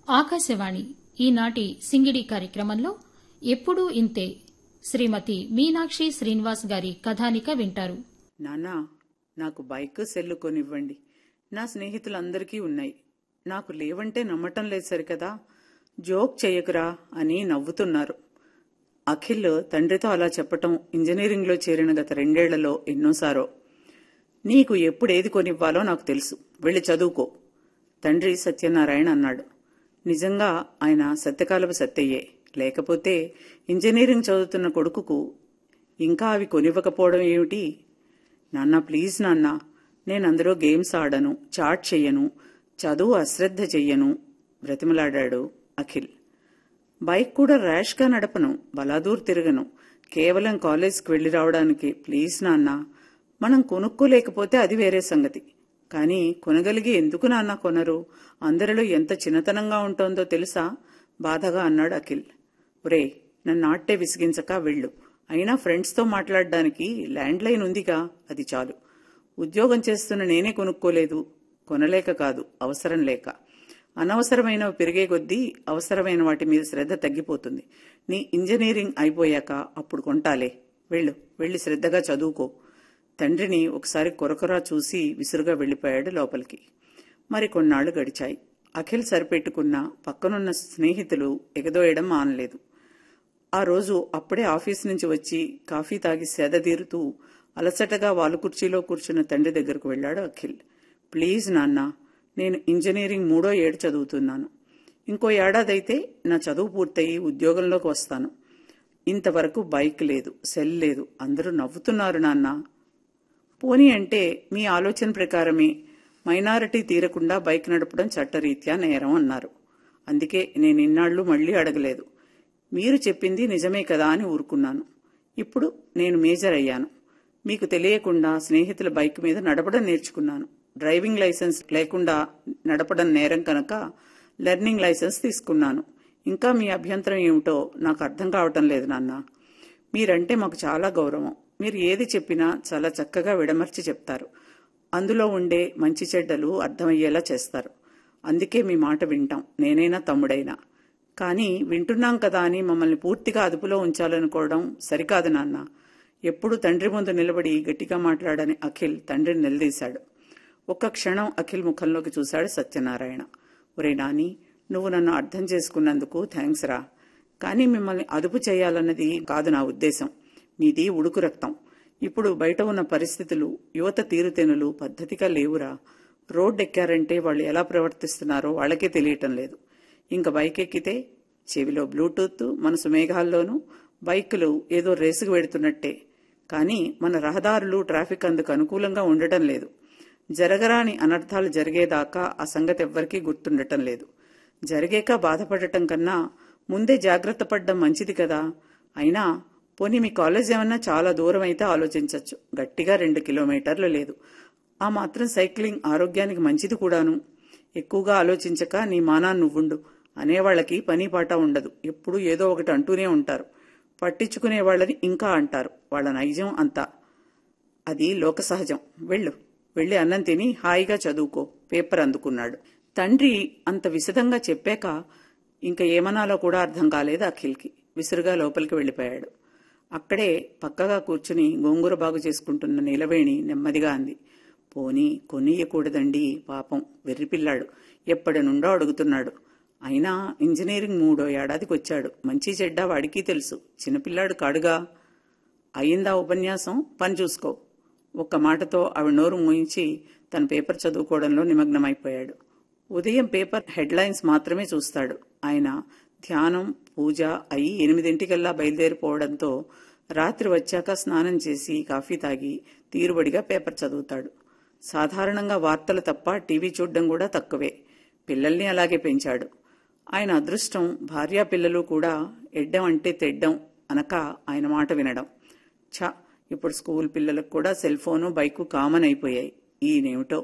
ఆకాశవాణి ఈనాటి సింగిడి కార్యక్రమంలో ఎప్పుడూ ఇంతే శ్రీమతి మీనాక్షి శ్రీనివాస్ గారి కథానిక వింటారు. నాన్నా, నాకు బైక్ సెల్లు కొనివ్వండి. నా స్నేహితులందరికీ ఉన్నాయి. నాకు లేవంటే నమ్మటం లేదు సరికదా. జోక్ చెయ్యకురా అని నవ్వుతున్నారు. అఖిల్ తండ్రితో అలా చెప్పటం ఇంజనీరింగ్లో చేరిన గత 2 ఏళ్లలో ఎన్నోసారో. నీకు ఎప్పుడేది కొనివ్వాలో నాకు తెలుసు, వెళ్ళి చదువుకో, తండ్రి సత్యనారాయణ అన్నాడు. నిజంగా ఆయన సత్యకాలపు సత్తయ్యే. లేకపోతే ఇంజనీరింగ్ చదువుతున్న కొడుకుకు ఇంకా అవి కొనివ్వకపోవడం ఏమిటి? నాన్న, ప్లీజ్ నాన్న, నేను అందులో గేమ్స్ ఆడను, చాట్ చెయ్యను, చదువు అశ్రద్ధ చెయ్యను బ్రతిమలాడాడు అఖిల్. బైక్ కూడా ర్యాష్గా నడపను, బలాదూర్ తిరగను, కేవలం కాలేజ్కి వెళ్లి రావడానికి. ప్లీజ్ నాన్న, మనం కొనుక్కోలేకపోతే అది వేరే సంగతి, కానీ కొనగలిగి ఎందుకు నాన్న కొనరు? అందరిలో ఎంత చిన్నతనంగా ఉంటోందో తెలుసా? బాధగా అన్నాడు అఖిల్. ఒరే, నన్ను ఆట్టే విసిగించక వెళ్ళు. అయినా ఫ్రెండ్స్తో మాట్లాడడానికి ల్యాండ్ లైన్ ఉందిగా, అది చాలు. ఉద్యోగం చేస్తున్న నేనే కొనుక్కోలేదు. కొనలేక కాదు, అవసరం లేక. అనవసరమైనవి పెరిగే కొద్దీ అవసరమైన వాటి మీద శ్రద్ధ తగ్గిపోతుంది. నీ ఇంజనీరింగ్ అయిపోయాక అప్పుడు కొంటాలే. వెళ్ళి శ్రద్ధగా చదువుకో. తండ్రిని ఒకసారి కొరకొరా చూసి విసురుగా వెళ్లిపోయాడు లోపలికి. మరికొన్నాళ్లు గడిచాయి. అఖిల్ సరిపెట్టుకున్న పక్కనున్న స్నేహితులు ఎగదోయడం మానలేదు. ఆ రోజు అప్పుడే ఆఫీస్ నుంచి వచ్చి కాఫీ తాగి సేదతీరుతూ అలసటగా వాలు కుర్చీలో కూర్చున్న తండ్రి దగ్గరకు వెళ్లాడు అఖిల్. ప్లీజ్ నాన్న, నేను ఇంజనీరింగ్ 3వ ఏడు చదువుతున్నాను. ఇంకో ఏడాదైతే నా చదువు పూర్తయి ఉద్యోగంలోకి వస్తాను. ఇంతవరకు బైక్ లేదు, సెల్ లేదు. అందరూ నవ్వుతున్నారు నాన్న. పోనీ అంటే మీ ఆలోచన ప్రకారమే మైనారిటీ తీరకుండా బైక్ నడపడం చట్టరీత్యా నేరం అన్నారు. అందుకే నేను ఇన్నాళ్లు మళ్లీ అడగలేదు. మీరు చెప్పింది నిజమే కదా అని ఊరుకున్నాను. ఇప్పుడు నేను మేజర్ అయ్యాను. మీకు తెలియకుండా స్నేహితుల బైక్ మీద నడపడం నేర్చుకున్నాను. డ్రైవింగ్ లైసెన్స్ లేకుండా నడపడం నేరం కనుక లెర్నింగ్ లైసెన్స్ తీసుకున్నాను. ఇంకా మీ అభ్యంతరం ఏమిటో నాకు అర్థం కావటం లేదు నాన్న. మీరంటే మాకు చాలా గౌరవం. మీరు ఏది చెప్పినా చాలా చక్కగా విడమర్చి చెప్తారు. అందులో ఉండే మంచి చెడ్డలు అర్థమయ్యేలా చేస్తారు. అందుకే మీ మాట వింటాం, నేనైనా తమ్ముడైనా. కానీ వింటున్నాం కదా అని మమ్మల్ని పూర్తిగా అదుపులో ఉంచాలనుకోవడం సరికాదు నాన్న. ఎప్పుడు తండ్రి ముందు నిలబడి గట్టిగా మాట్లాడని అఖిల్ తండ్రిని నిలదీశాడు. ఒక్క క్షణం అఖిల్ ముఖంలోకి చూశాడు సత్యనారాయణ. ఒరే నాని, నువ్వు నన్ను అర్థం చేసుకున్నందుకు థ్యాంక్స్ రా. కానీ మిమ్మల్ని అదుపు చేయాలన్నది కాదు నా ఉద్దేశం. మీది ఉడుకు రక్తం. ఇప్పుడు బయట ఉన్న పరిస్థితులు, యువత తీరుతెనులు పద్ధతిగా లేవురా. రోడ్డెక్కారంటే వాళ్ళు ఎలా ప్రవర్తిస్తున్నారో వాళ్ళకే తెలియటం లేదు. ఇంక బైక్ ఎక్కితే చెవిలో బ్లూటూత్, మనసు మేఘాల్లోనూ. బైకులు ఏదో రేసుకు వెడుతున్నట్టే. కానీ మన రహదారులు, ట్రాఫిక్ అందుకు అనుకూలంగా ఉండటం లేదు. జరగరాని అనర్థాలు జరిగేదాకా ఆ సంగతి ఎవ్వరికీ గుర్తుండటం లేదు. జరిగాక బాధపడటం కన్నా ముందే జాగ్రత్త పడ్డం మంచిది కదా. అయినా పోనీ మీ కాలేజ్ ఏమన్నా చాలా దూరం అయితే ఆలోచించవచ్చు. గట్టిగా 2 కిలోమీటర్లు లేదు. ఆ మాత్రం సైక్లింగ్ ఆరోగ్యానికి మంచిది కూడాను. ఎక్కువగా ఆలోచించక నీ మానాన్ని నువ్వుండు. అనేవాళ్లకి పని పాట ఉండదు. ఎప్పుడూ ఏదో ఒకటి అంటూనే ఉంటారు. పట్టించుకునే వాళ్ళని ఇంకా అంటారు. వాళ్ళ నైజం అంతా. అది లోక సహజం. వెళ్ళి అన్నం తిని హాయిగా చదువుకో, పేపర్ అందుకున్నాడు. తండ్రి అంత విశదంగా చెప్పాక ఇంకా ఏమనాలో కూడా అర్థం కాలేదు అఖిల్కి. విసురుగా లోపలికి వెళ్లిపోయాడు. అక్కడే పక్కగా కూర్చుని గోంగూర బాగు చేసుకుంటున్న నీలవేణి నెమ్మదిగా అంది. పోనీ కొనియకూడదండి, పాపం వెర్రిపిల్లాడు. ఎప్పటి నుండో అడుగుతున్నాడు. అయినా ఇంజనీరింగ్ 3వ ఏడాదికి వచ్చాడు. మంచి చెడ్డ వాడికి తెలుసు. చిన్నపిల్లాడు కాడుగా. అయిందా ఉపన్యాసం? పని చూసుకో. ఒక్క మాటతో ఆవిడ నోరు మూయించి తన పేపర్ చదువుకోవడంలో నిమగ్నమైపోయాడు. ఉదయం పేపర్ హెడ్లైన్స్ మాత్రమే చూస్తాడు. ఆయన ధ్యానం, పూజ అయి 8 బయలుదేరిపోవడంతో రాత్రి వచ్చాక స్నానం చేసి కాఫీ తాగి తీరుబడిగా పేపర్ చదువుతాడు. సాధారణంగా వార్తలు తప్ప టీవీ చూడడం కూడా తక్కువే. పిల్లల్ని అలాగే పెంచాడు. ఆయన అదృష్టం భార్యా పిల్లలు కూడా ఎడ్డం అంటే తెడ్డం అనక ఆయన మాట వినడం. ఇప్పుడు స్కూల్ పిల్లలకు కూడా సెల్ ఫోను, బైకు కామన్ అయిపోయాయి. ఈయనేమిటో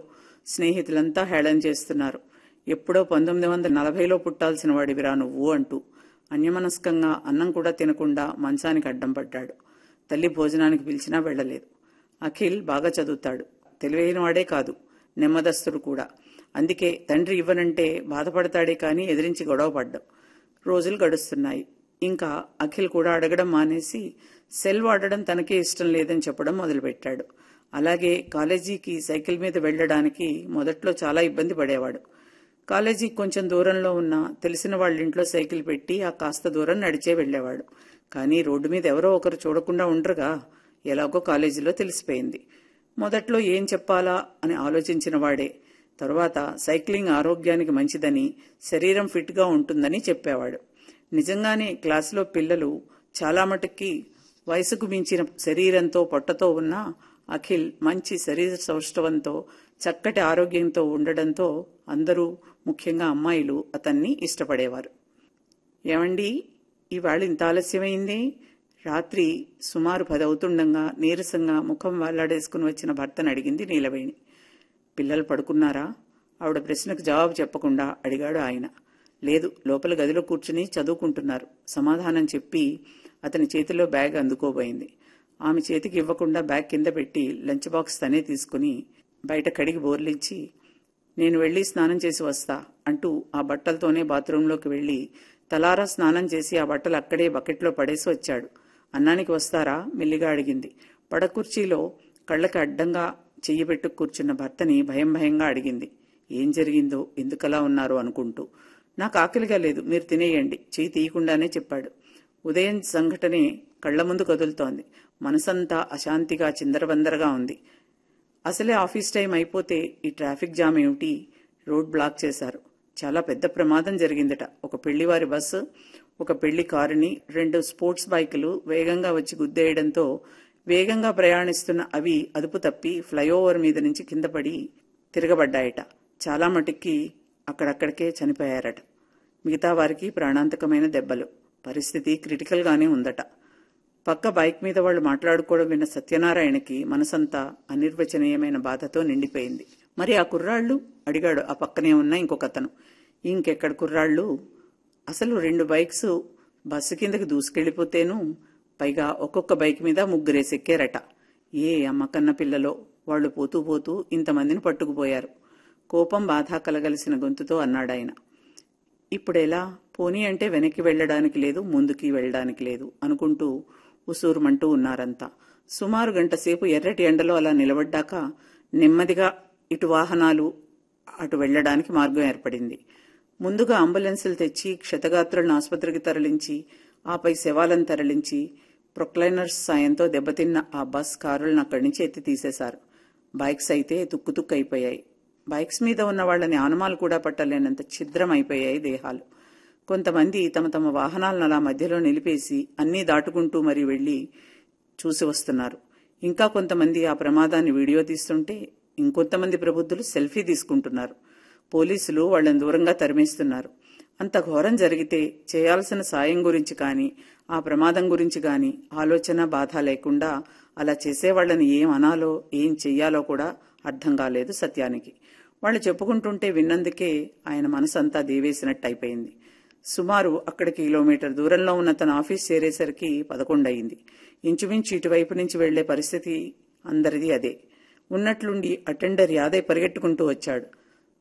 స్నేహితులంతా హేళన చేస్తున్నారు. ఎప్పుడో 1940లో పుట్టాల్సిన వాడివిరా నువ్వు అంటూ. అన్యమనస్కంగా అన్నం కూడా తినకుండా మంచానికి అడ్డం పడ్డాడు. తల్లి భోజనానికి పిలిచినా వెళ్లలేదు. అఖిల్ బాగా చదువుతాడు. తెలివైనవాడే కాదు, నెమ్మదస్తుడు కూడా. అందుకే తండ్రి ఇవ్వనంటే బాధపడతాడే కానీ ఎదిరించి గొడవ పడ్డాం. రోజులు గడుస్తున్నాయి. ఇంకా అఖిల్ కూడా అడగడం మానేసి సెల్ వాడడం తనకే ఇష్టం లేదని చెప్పడం మొదలుపెట్టాడు. అలాగే కాలేజీకి సైకిల్ మీద వెళ్లడానికి మొదట్లో చాలా ఇబ్బంది పడేవాడు. కాలేజీకి కొంచెం దూరంలో ఉన్న తెలిసిన వాళ్ళ ఇంట్లో సైకిల్ పెట్టి ఆ కాస్త దూరం నడిచే వెళ్లేవాడు. కానీ రోడ్డు మీద ఎవరో ఒకరు చూడకుండా ఉండరుగా. ఎలాగో కాలేజీలో తెలిసిపోయింది. మొదట్లో ఏం చెప్పాలా అని ఆలోచించిన వాడే తరువాత సైక్లింగ్ ఆరోగ్యానికి మంచిదని, శరీరం ఫిట్ గా ఉంటుందని చెప్పేవాడు. నిజంగానే క్లాసులో పిల్లలు చాలా మటుకి వయసుకు మించిన శరీరంతో పొట్టతో ఉన్న అఖిల్ మంచి శరీర సౌష్ఠవంతో చక్కటి ఆరోగ్యంతో ఉండడంతో అందరూ, ముఖ్యంగా అమ్మాయిలు, అతన్ని ఇష్టపడేవారు. ఏమండి, ఇవాళ ఇంత ఆలస్యమైంది? రాత్రి సుమారు 10 అవుతుండగా నీరసంగా ముఖం వెళ్లాడేసుకుని వచ్చిన భర్తను అడిగింది నీలవేణి. పిల్లలు పడుకున్నారా? ఆవిడ ప్రశ్నకు జవాబు చెప్పకుండా అడిగాడు ఆయన. లేదు, లోపల గదిలో కూర్చుని చదువుకుంటున్నారు సమాధానం చెప్పి అతని చేతిలో బ్యాగ్ అందుకోబోయింది. ఆమె చేతికి ఇవ్వకుండా బ్యాగ్ కింద పెట్టి లంచ్ బాక్స్ తనే తీసుకుని బయట కడిగి బోర్లించి, నేను వెళ్లి స్నానం చేసి వస్తా అంటూ ఆ బట్టలతోనే బాత్రూంలోకి వెళ్లి తలారా స్నానం చేసి ఆ బట్టలు అక్కడే బకెట్లో పడేసి వచ్చాడు. అన్నానికి వస్తారా? మెల్లిగా అడిగింది. పడకుర్చీలో కళ్ళకి అడ్డంగా చెయ్యి పెట్టు కూర్చున్న భర్తని భయం భయంగా అడిగింది. ఏం జరిగిందో, ఎందుకలా ఉన్నారో అనుకుంటూ. నాకు ఆకలిగా లేదు, మీరు తినేయండి, చెయ్యి తీయకుండానే చెప్పాడు. ఉదయం సంఘటనే కళ్ల ముందు కదులుతోంది. మనసంతా అశాంతిగా చిందరబందరగా ఉంది. అసలే ఆఫీస్ టైం అయిపోతే ఈ ట్రాఫిక్ జామ్ ఏమిటి? రోడ్ బ్లాక్ చేశారు. చాలా పెద్ద ప్రమాదం జరిగిందట. ఒక పెళ్లివారి బస్సు, ఒక పెళ్లి కారుని 2 స్పోర్ట్స్ బైకులు వేగంగా వచ్చి గుద్దేయడంతో వేగంగా ప్రయాణిస్తున్న అవి అదుపు తప్పి ఫ్లైఓవర్ మీద నుంచి కింద పడి తిరగబడ్డాయట. చాలా మటుక్కి అక్కడక్కడికే చనిపోయారట. మిగతా వారికి ప్రాణాంతకమైన దెబ్బలు. పరిస్థితి క్రిటికల్ గానే ఉందట. పక్క బైక్ మీద వాళ్లు మాట్లాడుకోవడం విన్న సత్యనారాయణకి మనసంతా అనిర్వచనీయమైన బాధతో నిండిపోయింది. మరి ఆ కుర్రాళ్లు? అడిగాడు ఆ పక్కనే ఉన్న ఇంకొకతను. ఇంకెక్కడ కుర్రాళ్లు? అసలు 2 బైక్స్ బస్సు కిందకి దూసుకెళ్లిపోతేను, పైగా ఒక్కొక్క బైక్ మీద 3 ఎక్కారట. ఏ అమ్మకన్న పిల్లలో, వాళ్లు పోతూ పోతూ ఇంతమందిని పట్టుకుపోయారు. కోపం బాధ కలగలిసిన గొంతుతో అన్నాడాయన. ఇప్పుడెలా? పోనీ అంటే వెనక్కి వెళ్లడానికి లేదు, ముందుకి వెళ్లడానికి లేదు అనుకుంటూ ఉసూరుమంటూ ఉన్నారంతా. సుమారు గంట సేపు ఎర్రటి ఎండలో అలా నిలబడ్డాక నెమ్మదిగా ఇటు వాహనాలు అటు వెళ్లడానికి మార్గం ఏర్పడింది. ముందుగా అంబులెన్సులు తెచ్చి క్షతగాత్రులను ఆసుపత్రికి తరలించి, ఆపై శవాలను తరలించి ప్రొక్లైనర్స్ సాయంతో దెబ్బతిన్న ఆ బస్ కారులను అక్కడి నుంచి ఎత్తి తీసేశారు. బైక్స్ అయితే తుక్కు అయిపోయాయి. బైక్స్ మీద ఉన్న వాళ్లని ఆనమాలు కూడా పట్టలేనంత ఛిద్రం అయిపోయాయి దేహాలు. కొంతమంది తమ తమ వాహనాలను అలా మధ్యలో నిలిపేసి అన్నీ దాటుకుంటూ మరీ వెళ్లి చూసి వస్తున్నారు. ఇంకా కొంతమంది ఆ ప్రమాదాన్ని వీడియో తీస్తుంటే ఇంకొంతమంది ప్రబుద్ధులు సెల్ఫీ తీసుకుంటున్నారు. పోలీసులు వాళ్లను దూరంగా తరిమేస్తున్నారు. అంత ఘోరం జరిగితే చేయాల్సిన సాయం గురించి కానీ, ఆ ప్రమాదం గురించి కానీ ఆలోచన బాధ లేకుండా అలా చేసేవాళ్లని ఏం అనాలో ఏం చెయ్యాలో కూడా అర్థం కాలేదు సత్యానికి. వాళ్లు చెప్పుకుంటుంటే విన్నందుకే ఆయన మనసంతా దేవేసినట్టు అయిపోయింది. సుమారు అక్కడికి కిలోమీటర్ దూరంలో ఉన్న తన ఆఫీస్ చేరేసరికి 11 అయింది. ఇంచుమించు ఇటువైపు నుంచి వెళ్లే పరిస్థితి అందరిది అదే. ఉన్నట్లుండి అటెండర్ యాదయ్య పరిగెట్టుకుంటూ వచ్చాడు.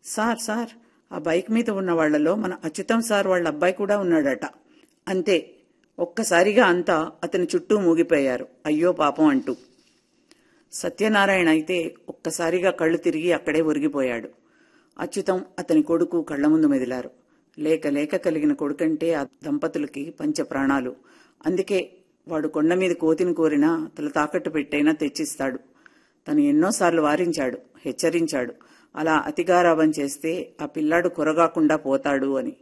సార్ సార్, ఆ బైక్ మీద ఉన్న వాళ్లలో మన అచ్యుతం సార్ వాళ్ళ అబ్బాయి కూడా ఉన్నాడట. అంతే, ఒక్కసారిగా అంతా అతని చుట్టూ మూగిపోయారు అయ్యో పాపం అంటూ. సత్యనారాయణ అయితే ఒక్కసారిగా కళ్ళు తిరిగి అక్కడే ఒరిగిపోయాడు. అచ్యుతం, అతని కొడుకు కళ్ల ముందు మెదిలారు. లేక లేక కలిగిన కొడుకంటే ఆ దంపతులకి పంచ ప్రాణాలు. అందుకే వాడు కొండ మీద కోతిని కోరినా తల తాకట్టు పెట్టైనా తెచ్చిస్తాడు. తను ఎన్నోసార్లు వారించాడు, హెచ్చరించాడు. అలా అతిగారాబం చేస్తే ఆ పిల్లాడు కొరగాకుండా పోతాడు అని.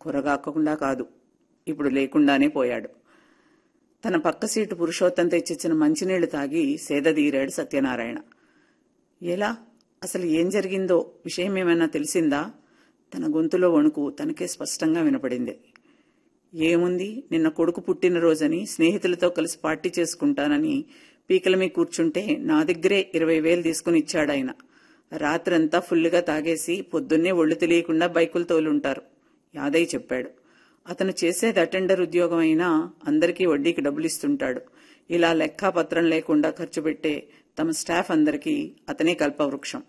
కొరగాకుండా కాదు, ఇప్పుడు లేకుండానే పోయాడు. తన పక్క సీటు పురుషోత్తం తెచ్చిచ్చిన మంచినీళ్లు తాగి సేదదీరాడు సత్యనారాయణ. ఎలా? అసలు ఏం జరిగిందో విషయం ఏమైనా తెలిసిందా? తన గొంతులో వణుకు తనకే స్పష్టంగా వినపడింది. ఏముంది, నిన్న కొడుకు పుట్టినరోజని స్నేహితులతో కలిసి పార్టీ చేసుకుంటానని పీకల మీద కూర్చుంటే నా దగ్గరే 20,000 తీసుకుని ఇచ్చాడాయన. రాత్రంతా ఫుల్లుగా తాగేసి పొద్దున్నే ఒళ్ళు తెలియకుండా బైకులు తోలుంటారు, యాదయ్య చెప్పాడు. అతను చేసేది అటెండర్ ఉద్యోగం అయినా అందరికీ వడ్డీకి డబ్బులిస్తుంటాడు. ఇలా లెక్కాపత్రం లేకుండా ఖర్చు పెట్టే తమ స్టాఫ్ అందరికీ అతనే కల్పవృక్షం.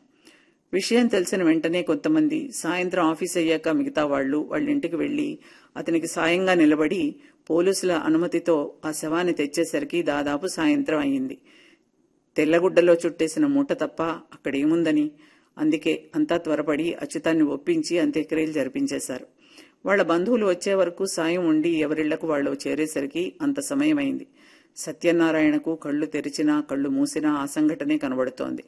విషయం తెలిసిన వెంటనే కొంతమంది, సాయంత్రం ఆఫీస్ అయ్యాక మిగతా వాళ్లు వాళ్ళ ఇంటికి వెళ్లి అతనికి సాయంగా నిలబడి పోలీసుల అనుమతితో ఆ శవాన్ని తెచ్చేసరికి దాదాపు సాయంత్రం అయింది. తెల్లగుడ్డలో చుట్టేసిన మూట తప్ప అక్కడేముందని. అందుకే అంతా త్వరపడి అచ్యుతాన్ని ఒప్పించి అంత్యక్రియలు జరిపించేశారు. వాళ్ల బంధువులు వచ్చే వరకు సాయం ఉండి ఎవరిళ్లకు వాళ్ళు చేరేసరికి అంత సమయమైంది. సత్యనారాయణకు కళ్లు తెరిచినా కళ్లు మూసినా ఆ సంఘటనే కనబడుతోంది.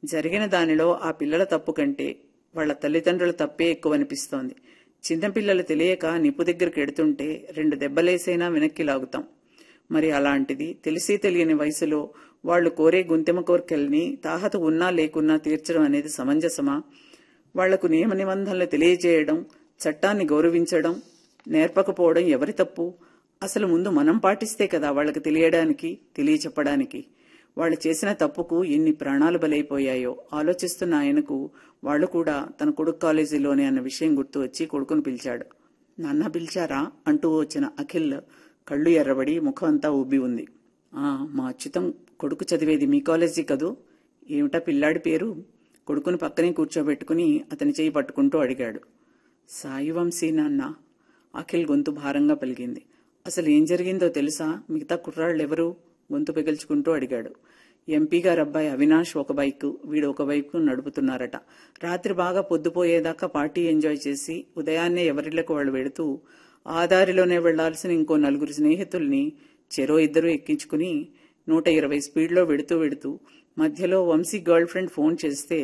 జరిగిన దానిలో ఆ పిల్లల తప్పు కంటే వాళ్ల తల్లిదండ్రుల తప్పే ఎక్కువనిపిస్తోంది. చిన్నపిల్లలు తెలియక నిప్పు దగ్గరికి ఎడుతుంటే 2 దెబ్బలేసైనా వెనక్కి లాగుతాం. మరి అలాంటిది తెలిసి తెలియని వయసులో వాళ్లు కోరే గుంతెమ కోర్కెల్ని తాహత ఉన్నా లేకున్నా తీర్చడం అనేది సమంజసమా? వాళ్లకు నియమ నిబంధనలు తెలియజేయడం, చట్టాన్ని గౌరవించడం నేర్పకపోవడం ఎవరి తప్పు? అసలు ముందు మనం పాటిస్తే కదా వాళ్లకు తెలియడానికి, తెలియచెప్పడానికి. వాళ్లు చేసిన తప్పుకు ఎన్ని ప్రాణాలు బలైపోయాయో ఆలోచిస్తున్న ఆయనకు వాళ్లు కూడా తన కొడుకు కాలేజీలోనే అన్న విషయం గుర్తు వచ్చి కొడుకును పిలిచాడు. నాన్న పిలిచారా అంటూ వచ్చిన అఖిల్ కళ్లు ఎర్రబడి ముఖం అంతా ఉబ్బి ఉంది. మా అచ్యుతం కొడుకు చదివేది మీ కాలేజీ కదూ? ఏమిటా పిల్లాడి పేరు? కొడుకును పక్కనే కూర్చోబెట్టుకుని అతని చేయి పట్టుకుంటూ అడిగాడు. సాయి వంశీ నాన్న. అఖిల్ గొంతు భారంగా పలికింది. అసలు ఏం జరిగిందో తెలుసా? మిగతా కుర్రాళ్ళెవరు? గొంతు పెగల్చుకుంటూ అడిగాడు. ఎంపీ గారు అబ్బాయి అవినాష్ ఒక బైక్, వీడు ఒక బైక్ నడుపుతున్నారట. రాత్రి బాగా పొద్దుపోయేదాకా పార్టీ ఎంజాయ్ చేసి ఉదయాన్నే ఎవరిళ్లకు వాళ్ళు వెళుతూ ఆ దారిలోనే వెళ్లాల్సిన ఇంకో 4 స్నేహితుల్ని చెరో 2 ఎక్కించుకుని 120 స్పీడ్లో వెడుతూ మధ్యలో వంశీ గర్ల్ ఫ్రెండ్ ఫోన్ చేస్తే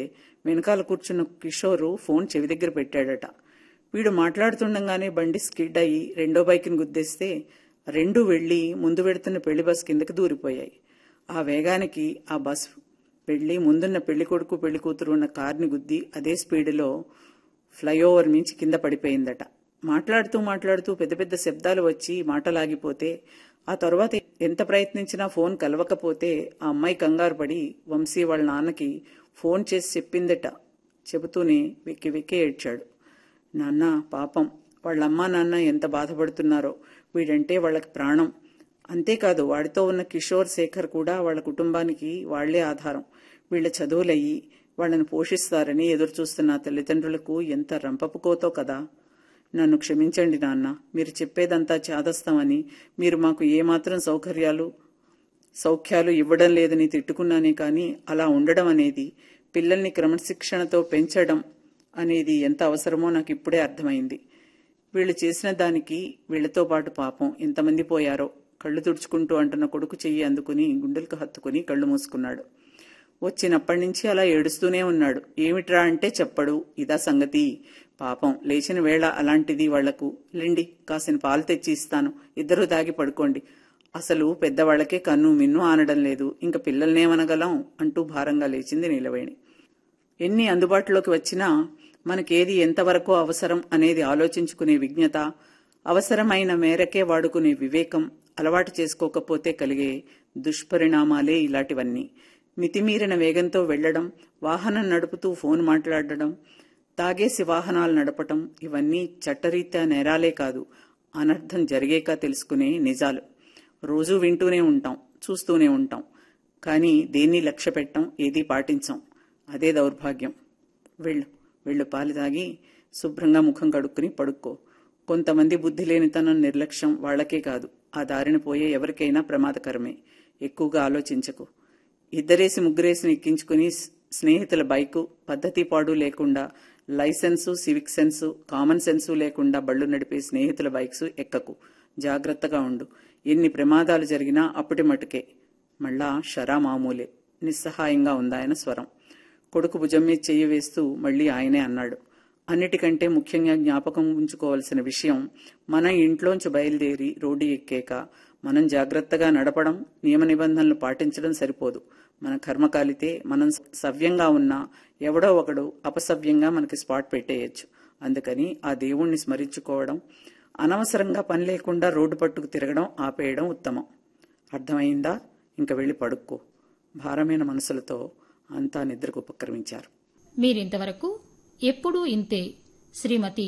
వెనకాల కూర్చున్న కిషోరు ఫోన్ చెవి దగ్గర పెట్టాడట. వీడు మాట్లాడుతుండగానే బండి స్కిడ్ అయ్యి 2వ బైక్ని గుద్దేస్తే 2 వెళ్లి ముందు వెడుతున్న పెళ్లి బస్ కిందకి దూరిపోయాయి. ఆ వేగానికి ఆ బస్ వెళ్లి ముందున్న పెళ్లి కొడుకు పెళ్లి కూతురు ఉన్న కార్ని గుద్ది అదే స్పీడులో ఫ్లైఓవర్ మించి కింద పడిపోయిందట. మాట్లాడుతూ పెద్ద పెద్ద శబ్దాలు వచ్చి మాటలాగిపోతే, ఆ తర్వాత ఎంత ప్రయత్నించినా ఫోన్ కలవకపోతే ఆ అమ్మాయి కంగారు పడి వంశీ వాళ్ళ నాన్నకి ఫోన్ చేసి చెప్పిందట. చెబుతూనే వెక్కి వెక్కి ఏడ్చాడు. నాన్న పాపం, వాళ్ళమ్మా నాన్న ఎంత బాధపడుతున్నారో. వీడంటే వాళ్ళకి ప్రాణం. అంతేకాదు వాడితో ఉన్న కిషోర్, శేఖర్ కూడా వాళ్ళ కుటుంబానికి వాళ్లే ఆధారం. వీళ్ల చదువులయ్యి వాళ్లను పోషిస్తారని ఎదురుచూస్తున్న తల్లిదండ్రులకు ఎంత రంపపుకోతో కదా. నన్ను క్షమించండి నాన్న. మీరు చెప్పేదంతా చాదస్తామని, మీరు మాకు ఏమాత్రం సౌఖ్యాలు ఇవ్వడం లేదని తిట్టుకున్నానే కానీ అలా ఉండడం అనేది, పిల్లల్ని క్రమశిక్షణతో పెంచడం అనేది ఎంత అవసరమో నాకు ఇప్పుడే అర్థమైంది. వీళ్లు చేసిన దానికి వీళ్లతో పాటు పాపం ఎంతమంది పోయారో. కళ్లు తుడుచుకుంటూ అంటున్న కొడుకు చెయ్యి అందుకుని గుండెలకు హత్తుకుని కళ్లు మూసుకున్నాడు. వచ్చినప్పటి నుంచి అలా ఏడుస్తూనే ఉన్నాడు. ఏమిట్రా అంటే చెప్పడు. ఇదా సంగతి. పాపం లేచిన వేళ అలాంటిది వాళ్లకు. లెండి, కాసిన పాలు తెచ్చి ఇస్తాను, 2 తాగి పడుకోండి. అసలు పెద్దవాళ్లకే కన్ను మిన్ను ఆనడం లేదు, ఇంక పిల్లల్నేమనగలం అంటూ భారంగా లేచింది నీలవేణి. ఎన్ని అందుబాటులోకి వచ్చినా మనకేది ఎంతవరకు అవసరం అనేది ఆలోచించుకునే విజ్ఞత, అవసరమైన మేరకే వాడుకునే వివేకం అలవాటు చేసుకోకపోతే కలిగే దుష్పరిణామాలే ఇలాంటివన్నీ. మితిమీరిన వేగంతో వెళ్లడం, వాహనం నడుపుతూ ఫోన్ మాట్లాడడం, తాగేసి వాహనాలు నడపటం ఇవన్నీ చట్టరీత్యా నేరాలే కాదు, అనర్థం జరిగేక తెలుసుకునే నిజాలు. రోజూ వింటూనే ఉంటాం, చూస్తూనే ఉంటాం. కానీ దేన్ని లక్ష్య పెట్టం, ఏదీ పాటించాం. అదే దౌర్భాగ్యం. వెళ్ళు పాలు తాగి శుభ్రంగా ముఖం కడుక్కుని పడుక్కో. కొంతమంది బుద్ధి లేనితనం, నిర్లక్ష్యం వాళ్లకే కాదు, ఆ దారిన పోయే ఎవరికైనా ప్రమాదకరమే. ఎక్కువగా ఆలోచించకు. 2 ముగ్గురేసిని ఎక్కించుకుని స్నేహితుల బైకు, పద్ధతి పాడు లేకుండా, licence, civic sense, common sense లేకుండా బళ్లు నడిపే స్నేహితుల బైక్స్ ఎక్కకు. జాగ్రత్తగా ఉండు. ఎన్ని ప్రమాదాలు జరిగినా అప్పటి మటుకే. మళ్ళా షరా మామూలే. నిస్సహాయంగా ఉందాయన స్వరం. కొడుకు భుజం మీద చెయ్యి వేస్తూ మళ్లీ ఆయనే అన్నాడు. అన్నిటికంటే ముఖ్యంగా జ్ఞాపకం ఉంచుకోవాల్సిన విషయం, మన ఇంట్లోంచి బయలుదేరి రోడ్డు ఎక్కాక మనం జాగ్రత్తగా నడపడం, నియమ నిబంధనలు పాటించడం సరిపోదు. మన కర్మ కాలితే మనం సవ్యంగా ఉన్నా ఎవడో ఒకడు అపసవ్యంగా మనకి స్పాట్ పెట్టేయచ్చు. అందుకని ఆ దేవుణ్ణి స్మరించుకోవడం, అనవసరంగా పని లేకుండా రోడ్డు పట్టుకు తిరగడం ఆపేయడం ఉత్తమం. అర్థమైందా? ఇంక వెళ్లి పడుక్కో. భారమైన మనసులతో అంతా నిద్రకు ఉపక్రమించారు. మీరింతవరకు ఎప్పుడూ ఇంతే శ్రీమతి